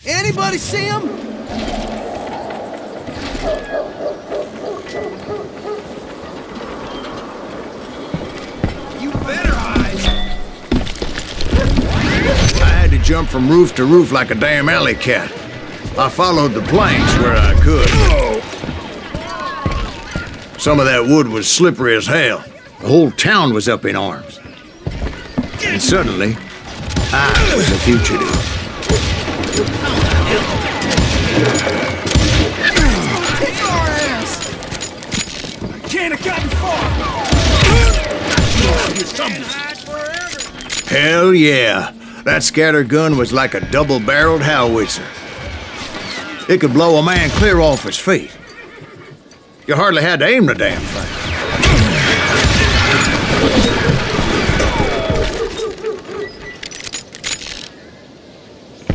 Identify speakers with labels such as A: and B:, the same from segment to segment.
A: Anybody see him? You better hide.
B: I had to jump from roof to roof like a damn alley cat. I followed the planks where I could. Some of that wood was slippery as hell. The whole town was up in arms. And suddenly, I was a fugitive.
A: Can't have gotten far.
B: Hell yeah. That scatter gun was like a double-barreled howitzer. It could blow a man clear off his feet. You hardly had to aim the damn thing.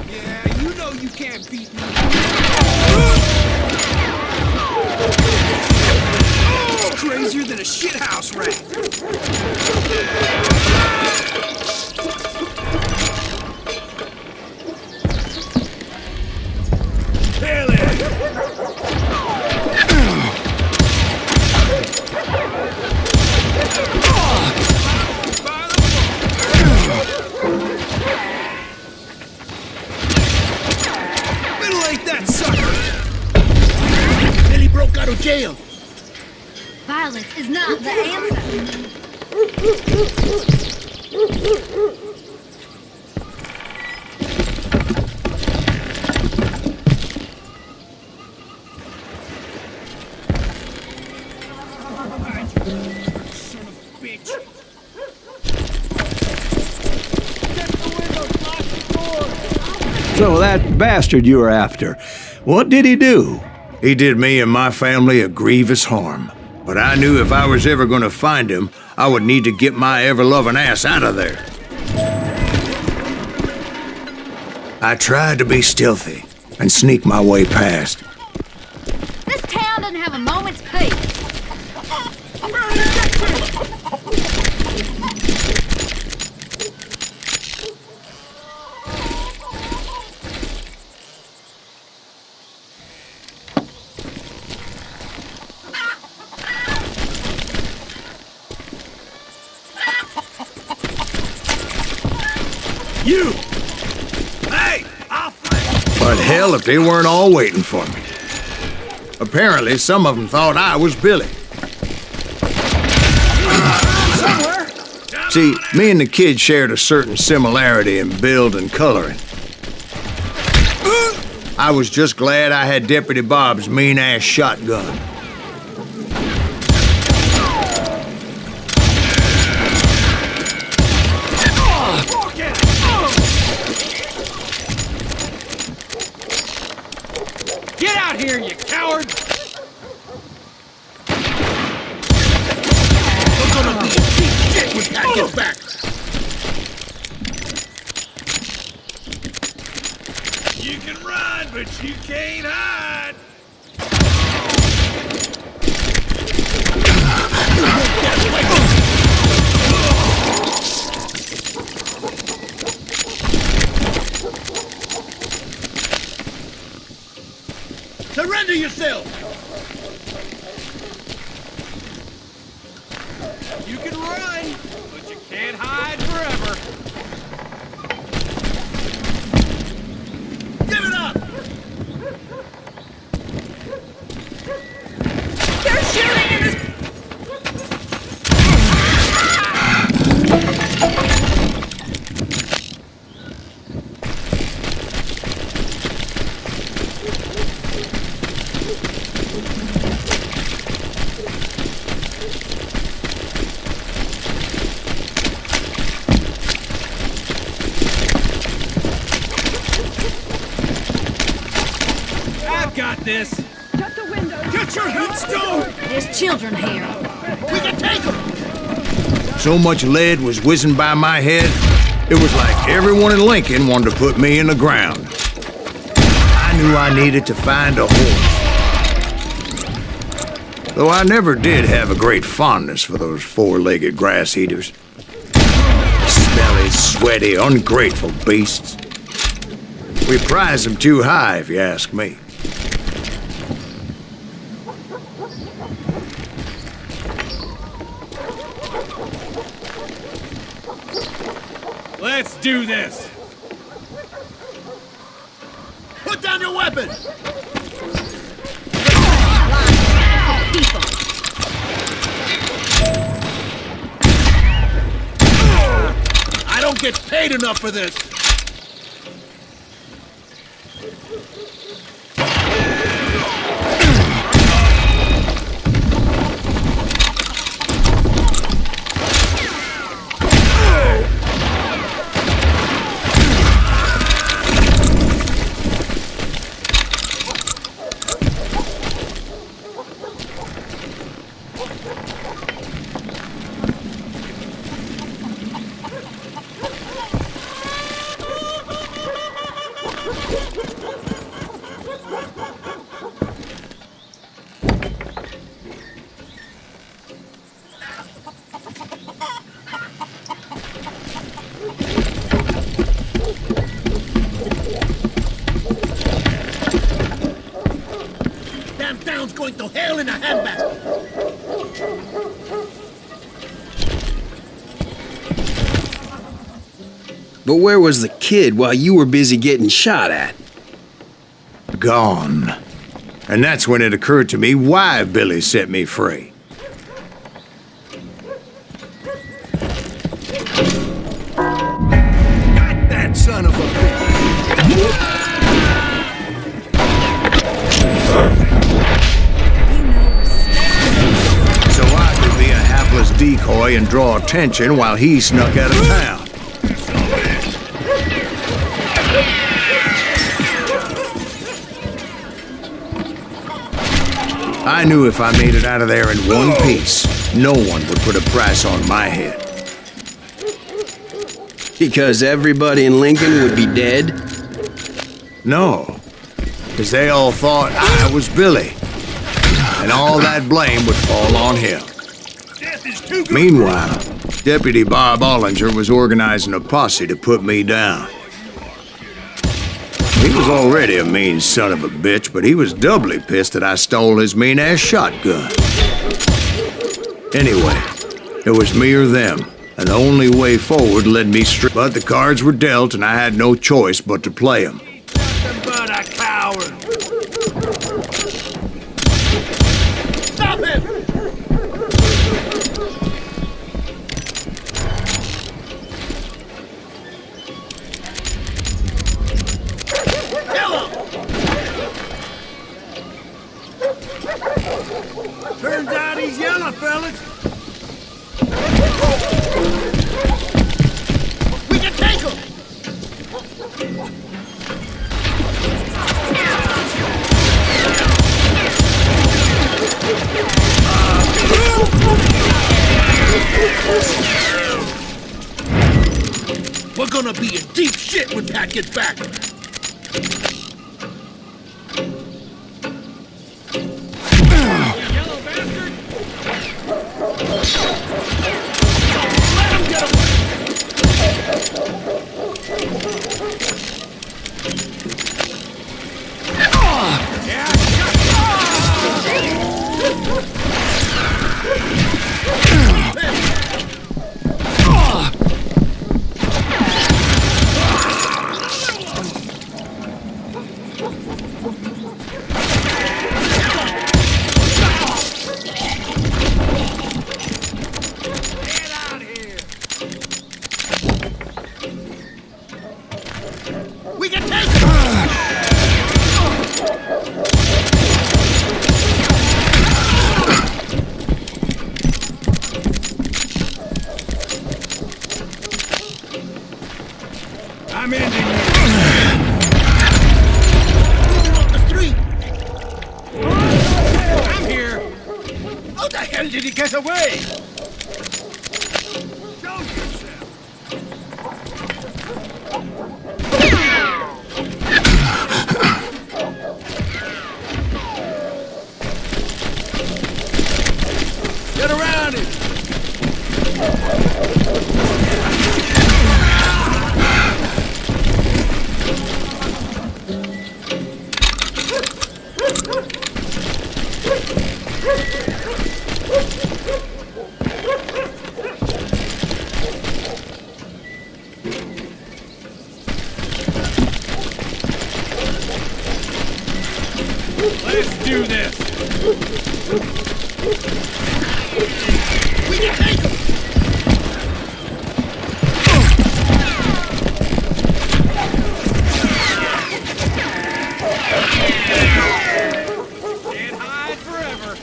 A: Yeah, you know you can't beat me. Crazier than a shithouse rat.
C: Jail.
D: Violence is not the answer.
A: Son of a bitch.
E: So that bastard you were after, what did he do?
B: He did me and my family a grievous harm. But I knew if I was ever going to find him, I would need to get my ever-loving ass out of there. I tried to be stealthy and sneak my way past.
D: This town doesn't have a moment's peace.
A: You! Hey! I'll fight!
B: But hell if they weren't all waiting for me. Apparently, some of them thought I was Billy. See, me and the kid shared a certain similarity in build and coloring. I was just glad I had Deputy Bob's mean-ass shotgun.
A: Get out here, you coward!
C: We're gonna be a cheap shit when Pat gets back.
A: You can run, but you can't hide!
C: Surrender yourself!
A: You can run, but you can't hide forever.
C: Give it up!
A: They're shooting in this... I've got this.
F: Shut the window.
A: Get your headstone!
D: There's children here.
C: We can take him!
B: So much lead was whizzing by my head, it was like everyone in Lincoln wanted to put me in the ground. I knew I needed to find a horse. Though I never did have a great fondness for those four-legged grass-eaters. Smelly, sweaty, ungrateful beasts. We prize them too high, if you ask me.
A: Let's do this!
C: Put down your weapon! I don't get paid enough for this! Damn town's going to hell in a handbasket!
F: But where was the kid while you were busy getting shot at?
B: Gone. And that's when it occurred to me why Billy set me free. Got that son of a bitch! So I could be a hapless decoy and draw attention while he snuck out of town. I knew if I made it out of there in one piece, no one would put a price on my head.
F: Because everybody in Lincoln would be dead?
B: No, because they all thought I was Billy, and all that blame would fall on him. Meanwhile, Deputy Bob Ollinger was organizing a posse to put me down. He was already a mean son of a bitch, but he was doubly pissed that I stole his mean-ass shotgun. Anyway, it was me or them, and the only way forward led me straight. But the cards were dealt, and I had no choice but to play them.
A: Nothing but a coward!
C: Stop him!
A: Turns out he's yellow, fellas!
C: We can take him! We're gonna be in deep shit when Pat gets back!
A: Yellow bastard!
C: Let him get away!
A: Get out of here!
C: We can take him!
A: I'm ending you!
C: Off the street!
A: I'm here!
C: How the hell did he get away?
A: Show yourself!
C: Get around him!
A: Let's do this.
C: We can take him!
A: Can't hide forever.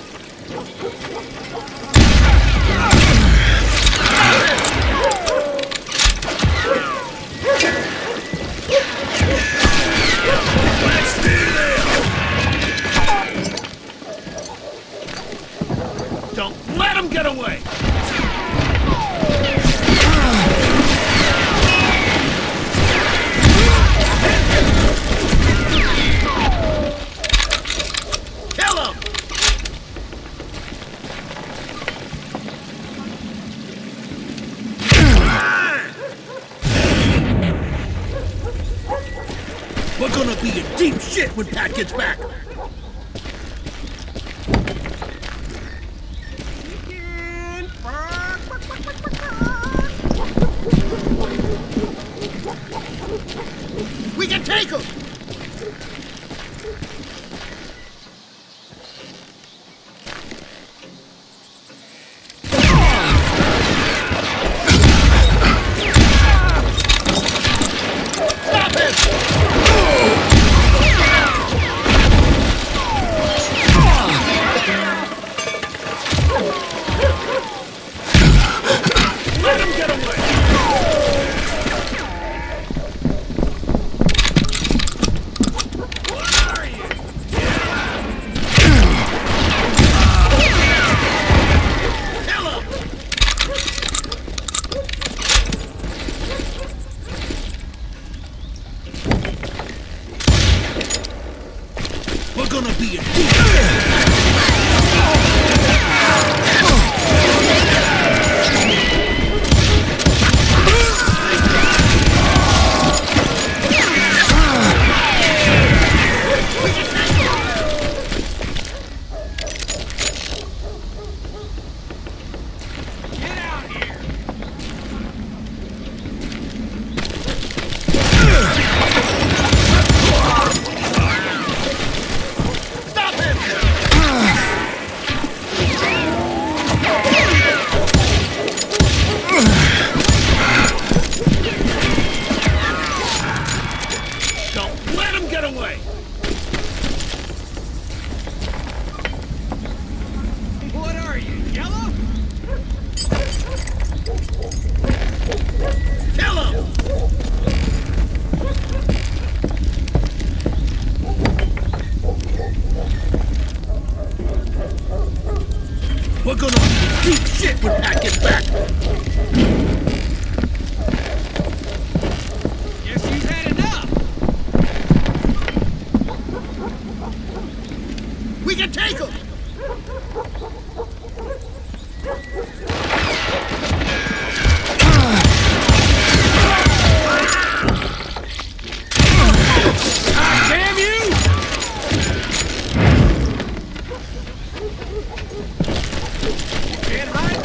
C: Don't let him get away! Kill him! We're gonna be in deep shit when Pat gets back! We can take him! Stop him! Let him get away! Kill him! We're gonna be in deep
A: Get out here.
C: Stop him! Don't let him get away!
A: What are you, yellow?
C: Kill him! We're gonna be in deep shit when Pat gets back!
A: Guess you've had enough.
C: We can take him!
A: Damn you! Can't hide.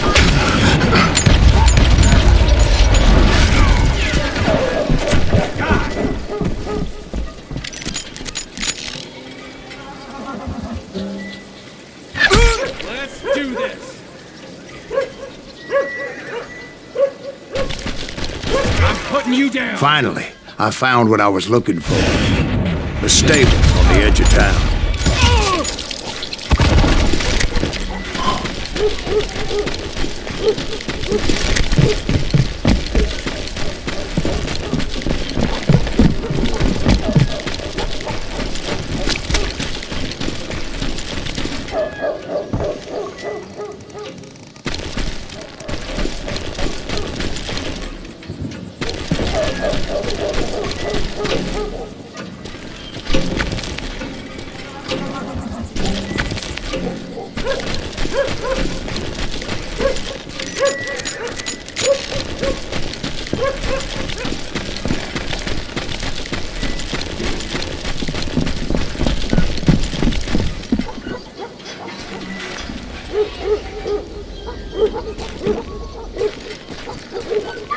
A: Let's do this. I'm putting you down.
B: Finally, I found what I was looking for. The stable on the edge of town.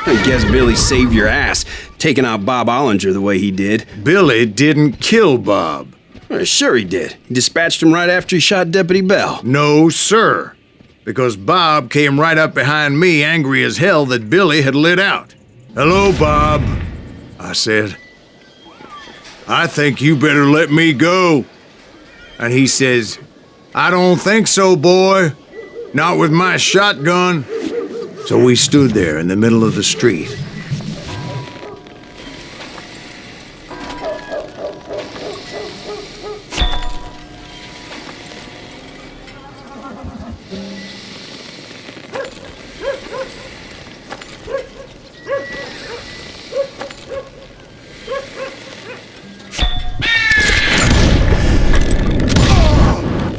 F: I guess Billy saved your ass, taking out Bob Ollinger the way he did.
B: Billy didn't kill Bob.
F: Sure he did. He dispatched him right after he shot Deputy Bell.
B: No, sir. Because Bob came right up behind me, angry as hell that Billy had lit out. "Hello, Bob," I said. "I think you better let me go." And he says, "I don't think so, boy. Not with my shotgun." So we stood there in the middle of the street.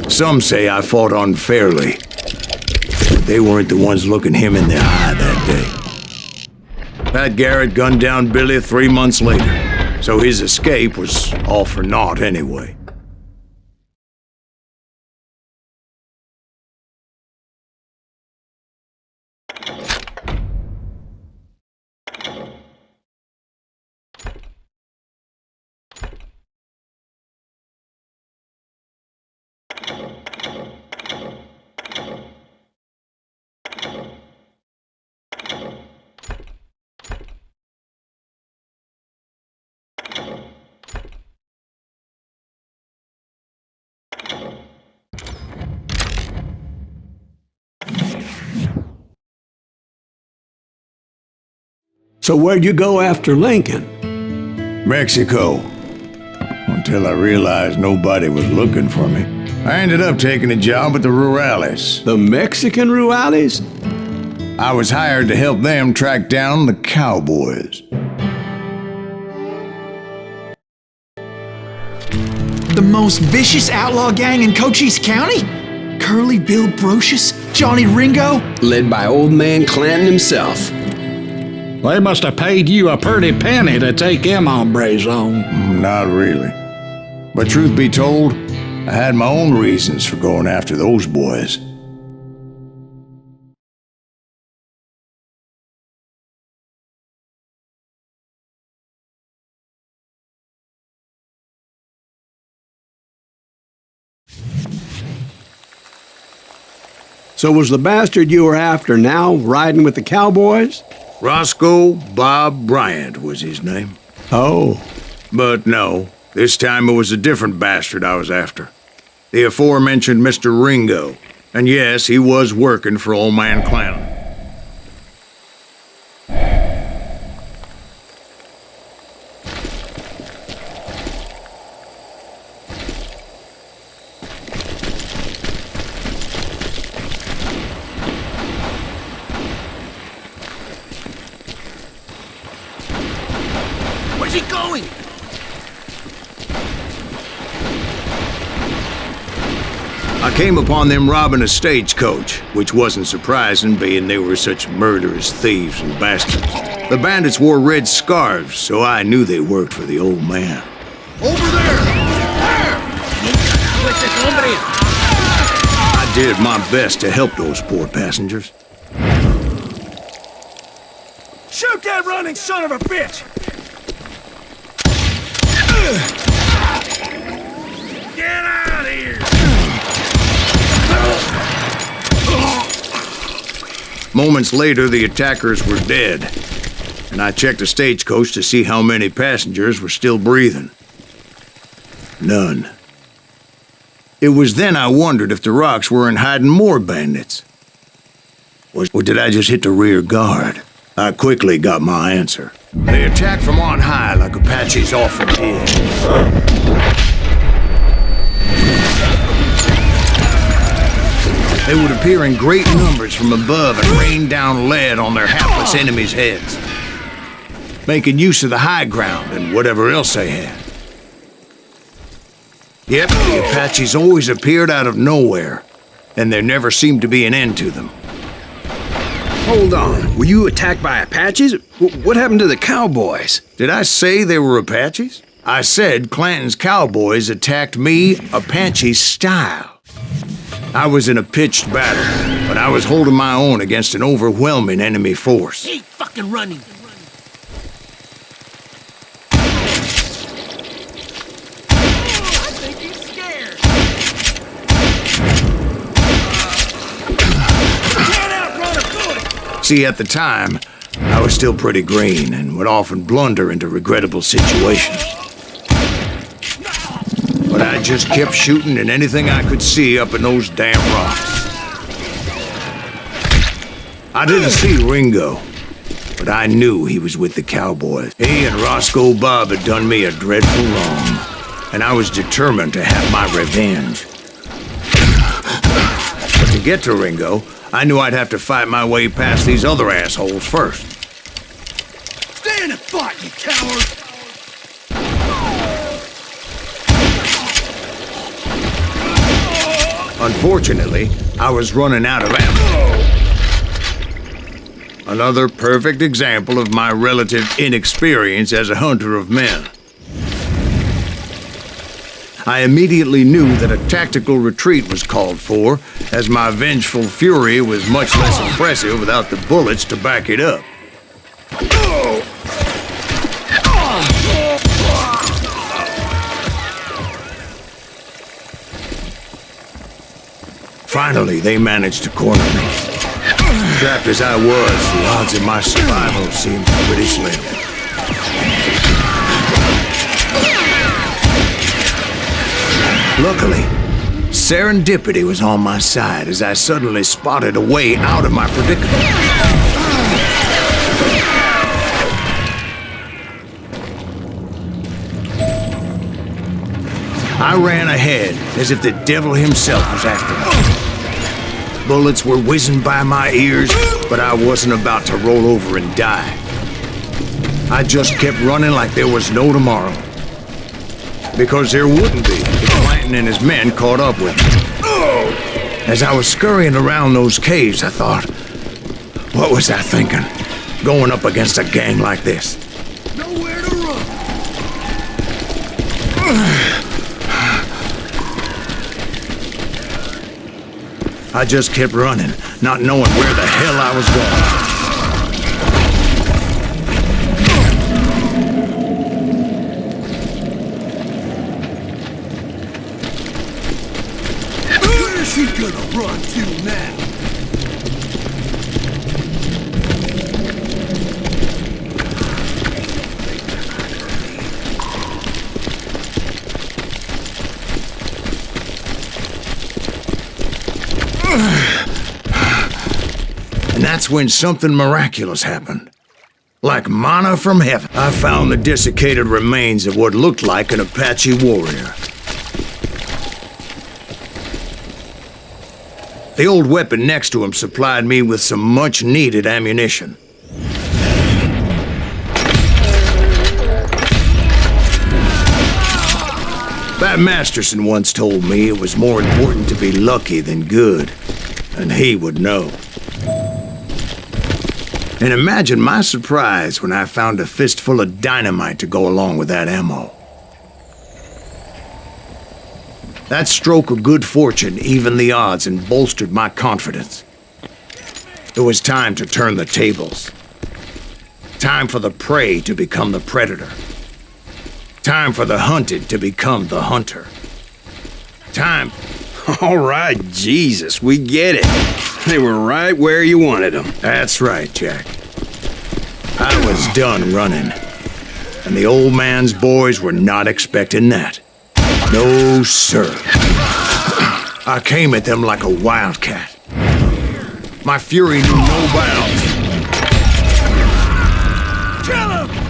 B: Some say I fought unfairly, but they weren't the ones looking him in the eye that day. Pat Garrett gunned down Billy 3 months later, so his escape was all for naught anyway.
E: So where'd you go after Lincoln?
B: Mexico. Until I realized nobody was looking for me. I ended up taking a job at the Rurales.
E: The Mexican Rurales?
B: I was hired to help them track down the cowboys.
G: The most vicious outlaw gang in Cochise County? Curly Bill Brocious? Johnny Ringo?
F: Led by old man Clanton himself.
H: They must have paid you a pretty penny to take them hombres on.
B: Not really. But truth be told, I had my own reasons for going after those boys.
E: So was the bastard you were after now riding with the cowboys?
B: Roscoe Bob Bryant was his name.
E: Oh.
B: But no, this time it was a different bastard I was after. The aforementioned Mr. Ringo. And yes, he was working for old man Clanton.
C: Where's he going?
B: I came upon them robbing a stagecoach, which wasn't surprising, being they were such murderous thieves and bastards. The bandits wore red scarves, so I knew they worked for the old man.
C: Over there! There!
B: I did my best to help those poor passengers.
C: Shoot that running son of a bitch! Get out of here!
B: Moments later, the attackers were dead, and I checked the stagecoach to see how many passengers were still breathing. None. It was then I wondered if the rocks weren't hiding more bandits. Or did I just hit the rear guard? I quickly got my answer. They attacked from on high like Apaches often did. They would appear in great numbers from above and rain down lead on their hapless enemies' heads, making use of the high ground and whatever else they had. Yep, the Apaches always appeared out of nowhere, and there never seemed to be an end to them.
F: Hold on. Were you attacked by Apaches? What happened to the cowboys?
B: Did I say they were Apaches? I said Clanton's cowboys attacked me Apache style. I was in a pitched battle, but I was holding my own against an overwhelming enemy force.
C: Keep fucking running! I think he
B: See, at the time, I was still pretty green and would often blunder into regrettable situations. But I just kept shooting at anything I could see up in those damn rocks. I didn't see Ringo, but I knew he was with the cowboys. He and Roscoe Bob had done me a dreadful wrong, and I was determined to have my revenge. But to get to Ringo, I knew I'd have to fight my way past these other assholes first.
C: Stand and fight, you coward!
B: Unfortunately, I was running out of ammo. Another perfect example of my relative inexperience as a hunter of men. I immediately knew that a tactical retreat was called for, as my vengeful fury was much less impressive without the bullets to back it up. Finally, they managed to corner me. Trapped as I was, the odds of my survival seemed pretty slim. Luckily, serendipity was on my side as I suddenly spotted a way out of my predicament. I ran ahead as if the devil himself was after me. Bullets were whizzing by my ears, but I wasn't about to roll over and die. I just kept running like there was no tomorrow. Because there wouldn't be if Clanton and his men caught up with me. As I was scurrying around those caves, I thought, what was I thinking? Going up against a gang like this?
C: Nowhere to run!
B: I just kept running, not knowing where the hell I was going.
C: Where's he gonna run to now?
B: And that's when something miraculous happened. Like manna from heaven, I found the desiccated remains of what looked like an Apache warrior. The old weapon next to him supplied me with some much-needed ammunition. Pat Masterson once told me it was more important to be lucky than good, and he would know. And imagine my surprise when I found a fistful of dynamite to go along with that ammo. That stroke of good fortune evened the odds and bolstered my confidence. It was time to turn the tables. Time for the prey to become the predator. Time for the hunted to become the hunter. Time...
F: All right, Jesus, we get it. They were right where you wanted them.
B: That's right, Jack. I was done running. And the old man's boys were not expecting that. No, sir. I came at them like a wildcat. My fury knew no bounds.
C: Kill him!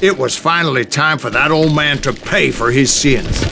B: It was finally time for that old man to pay for his sins.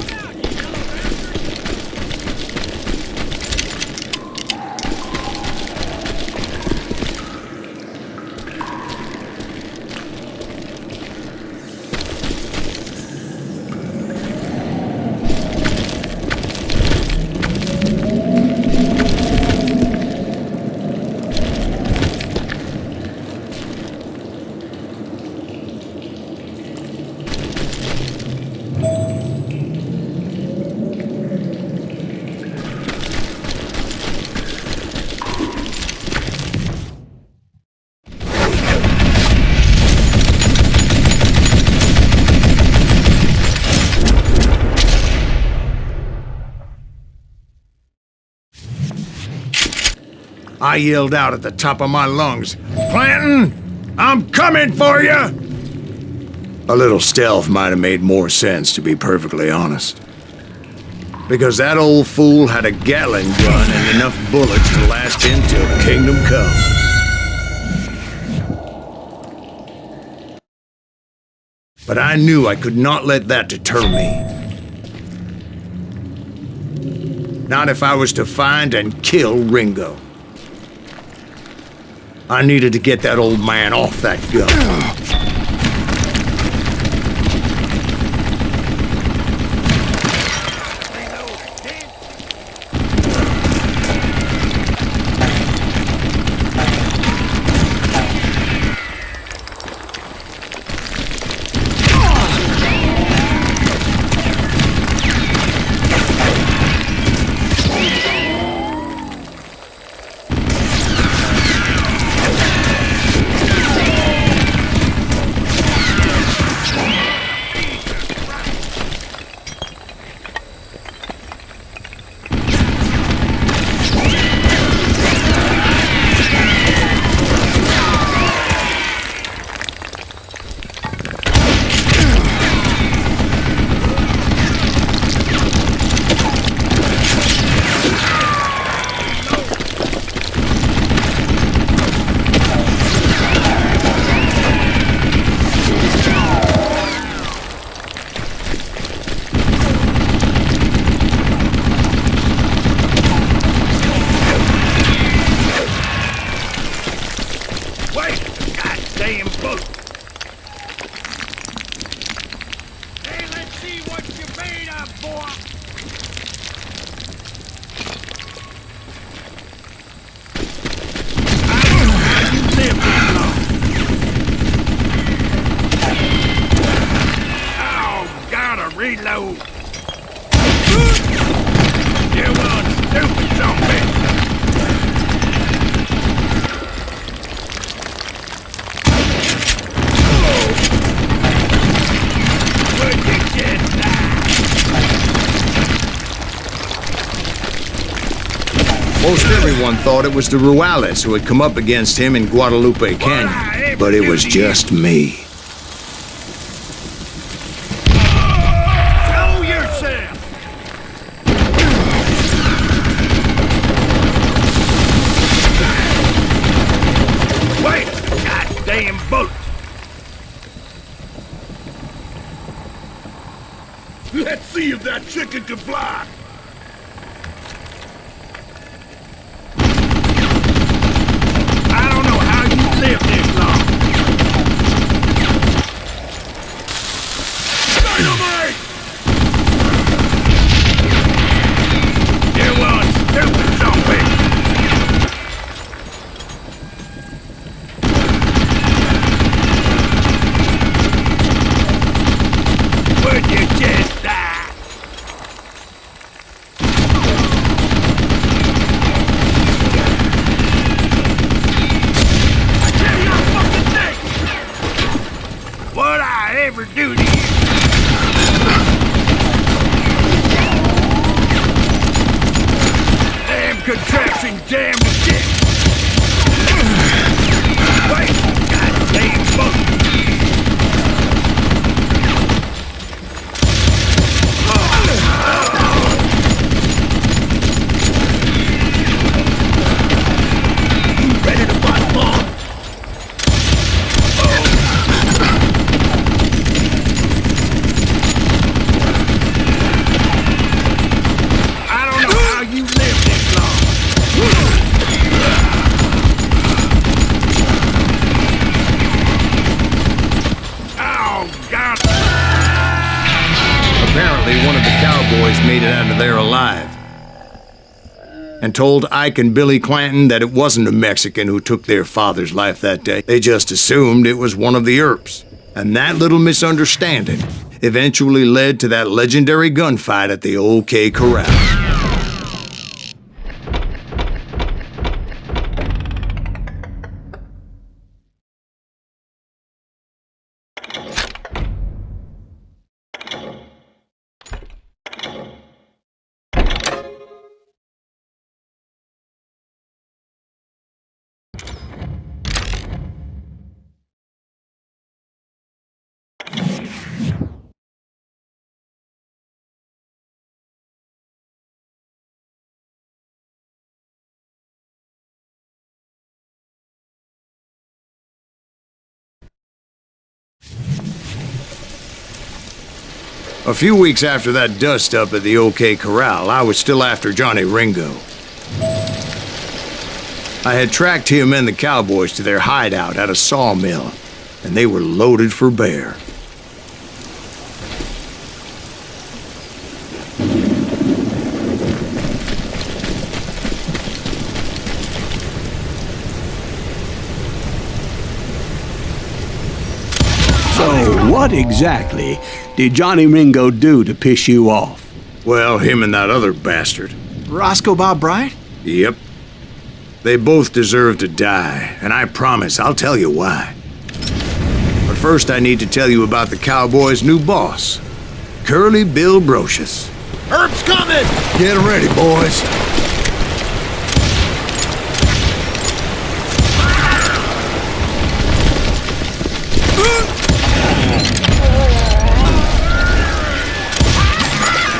B: I yelled out at the top of my lungs, "Clanton, I'm coming for you!" A little stealth might have made more sense, to be perfectly honest. Because that old fool had a Gatling gun and enough bullets to last him till Kingdom Come. But I knew I could not let that deter me. Not if I was to find and kill Ringo. I needed to get that old man off that gun.
A: Reload. You one stupid zombie. Would you just die?
B: Most everyone thought it was the Ruales who had come up against him in Guadalupe Canyon, but it was just me.
C: Let's see if that chicken can fly.
A: I don't know how you live this long.
C: Dynamite!
A: You one stupid zombie. Would you just die?
C: I tell you a fucking thing!
A: What'd I ever do to you? Damn contraption, damn the dick. Wait, goddamn boat.
B: Apparently, one of the cowboys made it out of there alive and told Ike and Billy Clanton that it wasn't a Mexican who took their father's life that day. They just assumed it was one of the Earps. And that little misunderstanding eventually led to that legendary gunfight at the OK Corral. A few weeks after that dust-up at the OK Corral, I was still after Johnny Ringo. I had tracked him and the cowboys to their hideout at a sawmill, and they were loaded for bear.
E: So, what exactly did Johnny Ringo do to piss you off?
B: Well, him and that other bastard.
G: Roscoe Bob Bryant?
B: Yep. They both deserve to die, and I promise I'll tell you why. But first I need to tell you about the Cowboys' new boss, Curly Bill Brocious.
C: Herb's coming!
B: Get ready, boys.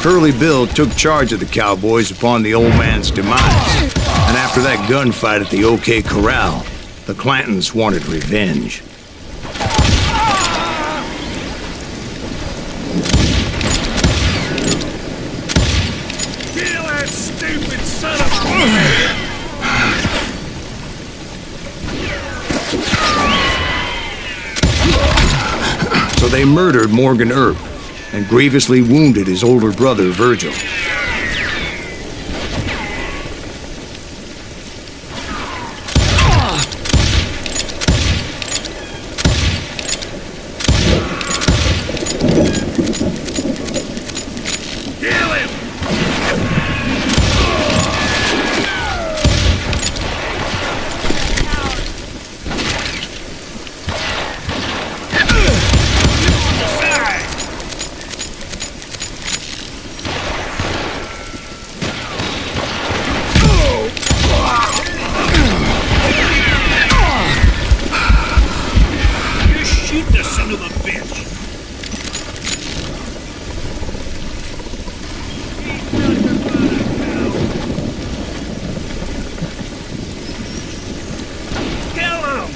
B: Curly Bill took charge of the Cowboys upon the old man's demise. And after that gunfight at the OK Corral, the Clantons wanted revenge.
C: Kill that stupid son of a...
B: So they murdered Morgan Earp and grievously wounded his older brother, Virgil.
C: Kill him! Shoot the son of a bitch! Kill him!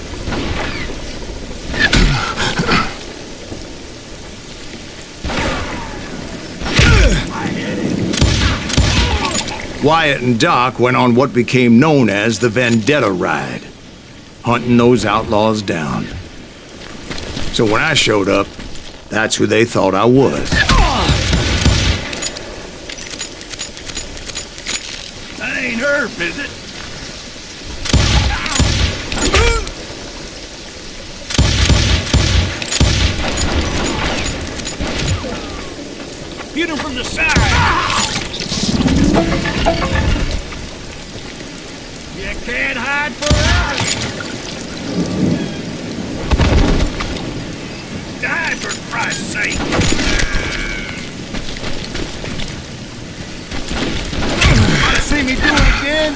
B: Wyatt and Doc went on what became known as the Vendetta Ride, hunting those outlaws down. So when I showed up, that's who they thought I was.
C: That ain't Herb, is it? Shoot him from the side! You can't hide forever! Die, for Christ's sake! Wanna see me do it again?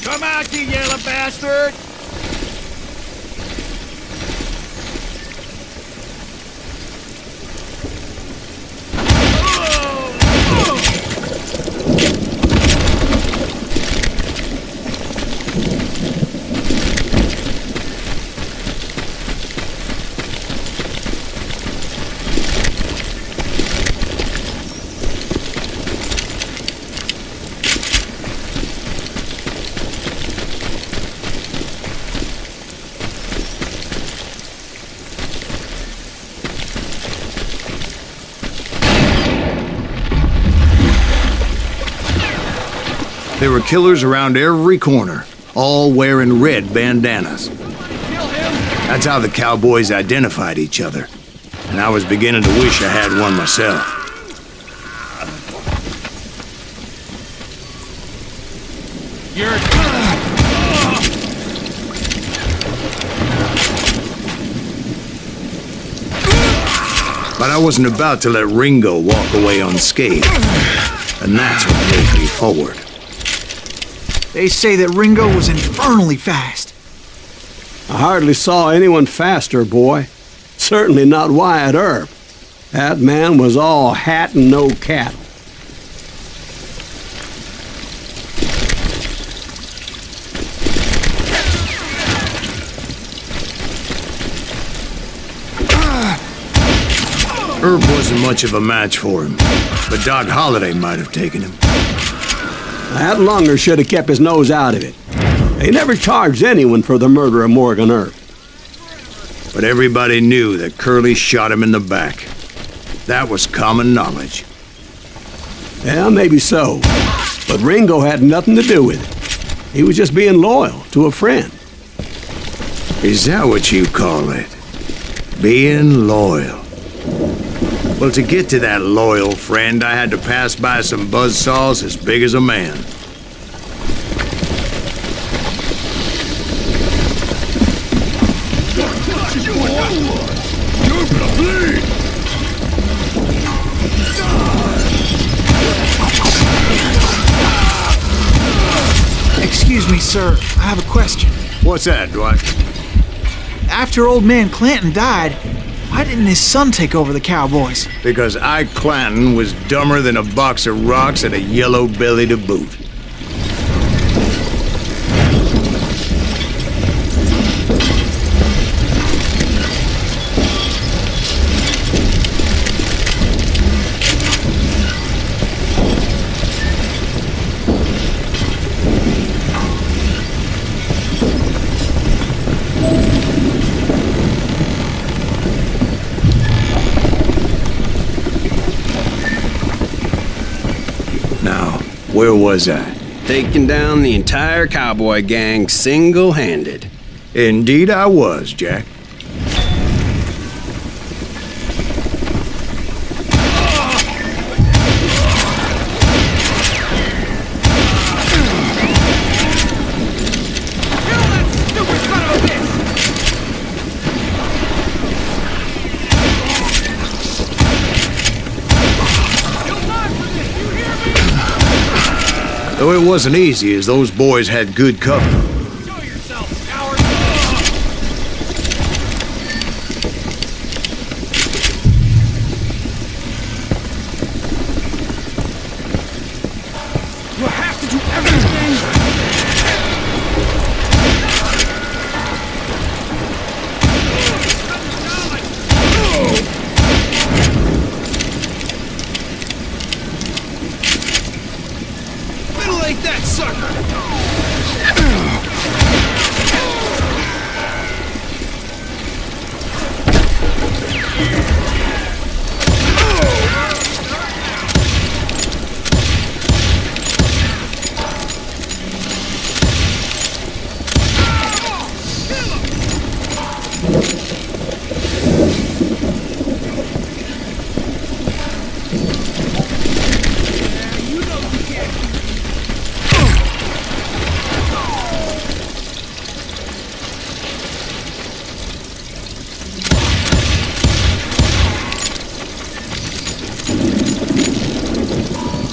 C: Come out, you yellow bastard!
B: There were killers around every corner, all wearing red bandanas. That's how the Cowboys identified each other, and I was beginning to wish I had one myself.
C: You're...
B: But I wasn't about to let Ringo walk away unscathed, and that's what moved me forward.
G: They say that Ringo was infernally fast.
E: I hardly saw anyone faster, boy. Certainly not Wyatt Earp. That man was all hat and no cattle.
B: Herb wasn't much of a match for him, but Doc Holliday might have taken him.
E: That Lunger should have kept his nose out of it. They never charged anyone for the murder of Morgan Earp.
B: But everybody knew that Curly shot him in the back. That was common knowledge.
E: Yeah, maybe so. But Ringo had nothing to do with it. He was just being loyal to a friend.
B: Is that what you call it? Being loyal? Well, to get to that loyal friend, I had to pass by some buzzsaws as big as a man.
G: Excuse me, sir. I have a question.
B: What's that, Dwight?
G: After old man Clanton died, why didn't his son take over the Cowboys?
B: Because Ike Clanton was dumber than a box of rocks and a yellow belly to boot. Where was I?
F: Taking down the entire cowboy gang single-handed.
B: Indeed I was, Jack. Though it wasn't easy, as those boys had good cover.
A: Show yourself, coward!
C: You have to do everything! Middle-ate that sucker!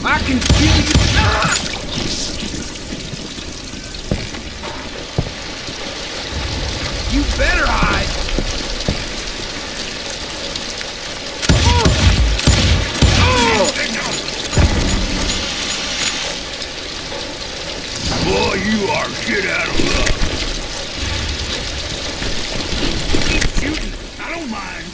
C: I can kill you. You better hide. Boy, you are shit out of luck. Keep shooting. I don't mind.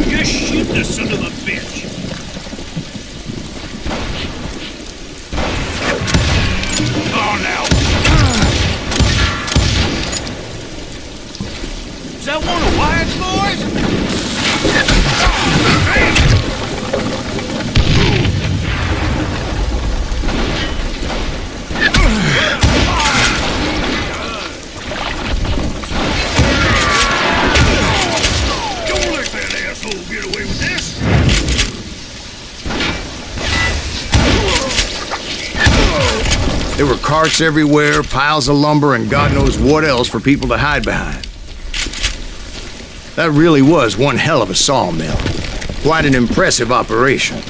C: Just shoot the son of a bitch. Oh, now. Is that one of Wyatt's boys? Don't let that asshole get away with this.
B: There were carts everywhere, piles of lumber, and God knows what else for people to hide behind. That really was one hell of a sawmill. Quite an impressive operation.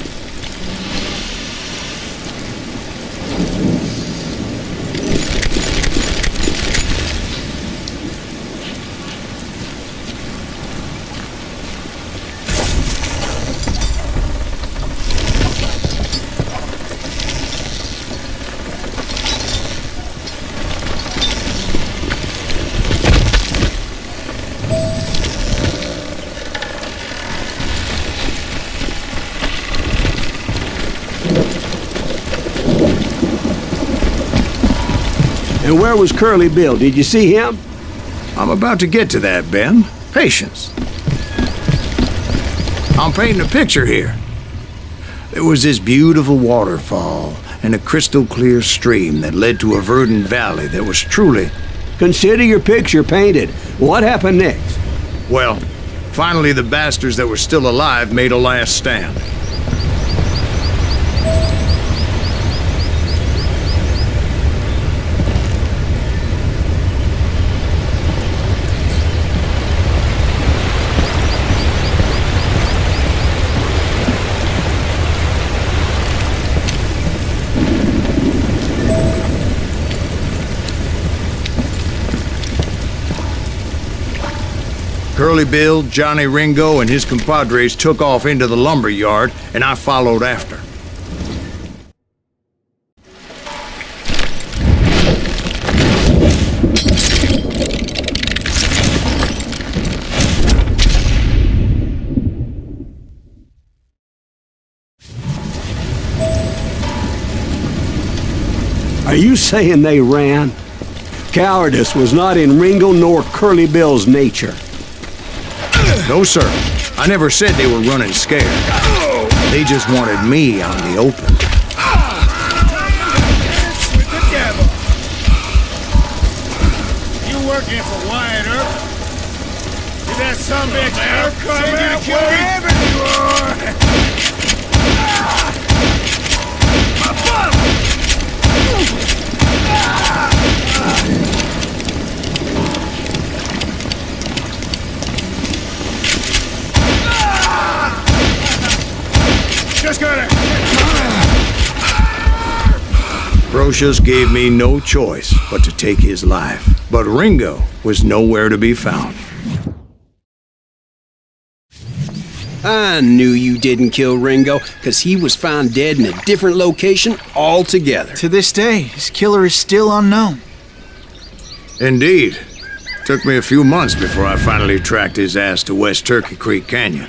E: And where was Curly Bill? Did you see him?
B: I'm about to get to that, Ben. Patience. I'm painting a picture here. There was this beautiful waterfall and a crystal clear stream that led to a verdant valley that was truly...
E: Consider your picture painted. What happened next?
B: Well, finally the bastards that were still alive made a last stand. Curly Bill, Johnny Ringo, and his compadres took off into the lumber yard, and I followed after.
E: Are you saying they ran? Cowardice was not in Ringo nor Curly Bill's nature.
B: No, sir. I never said they were running scared. They just wanted me out in the open.
C: With the devil. You working for Wyatt Earp? Did that sumbitch Earp come out wherever you are? Just gotta...
B: Brocious gave me no choice but to take his life, but Ringo was nowhere to be found.
F: I knew you didn't kill Ringo, because he was found dead in a different location altogether.
G: To this day, his killer is still unknown.
B: Indeed. Took me a few months before I finally tracked his ass to West Turkey Creek Canyon.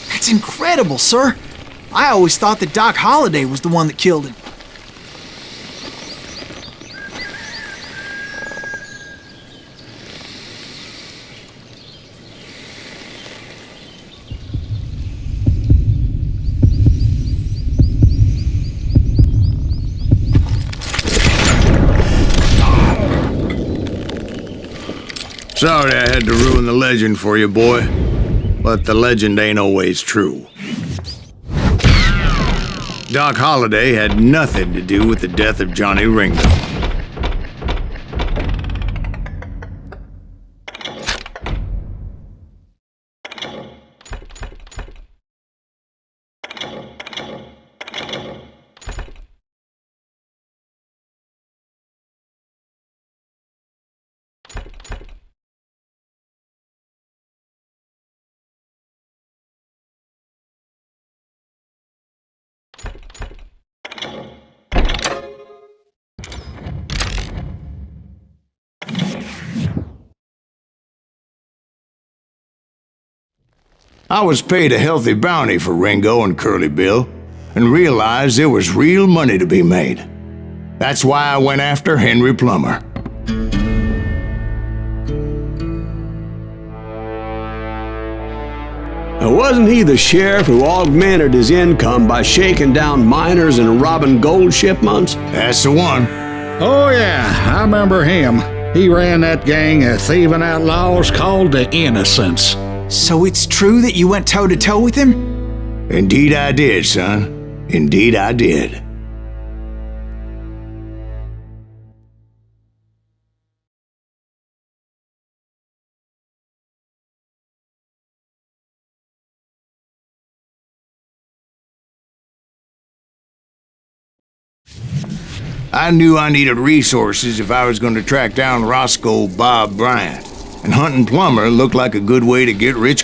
G: That's incredible, sir. I always thought that Doc Holliday was the one that killed him.
B: Sorry I had to ruin the legend for you, boy. But the legend ain't always true. Doc Holliday had nothing to do with the death of Johnny Ringo. I was paid a healthy bounty for Ringo and Curly Bill, and realized there was real money to be made. That's why I went after Henry Plummer.
E: Now, wasn't he the sheriff who augmented his income by shaking down miners and robbing gold shipments?
B: That's the one.
H: Oh, yeah, I remember him. He ran that gang of thieving outlaws called the Innocents.
G: So it's true that you went toe-to-toe with him?
B: Indeed I did, son. Indeed I did. I knew I needed resources if I was going to track down Roscoe Bob Bryant. And hunting plumber looked like a good way to get rich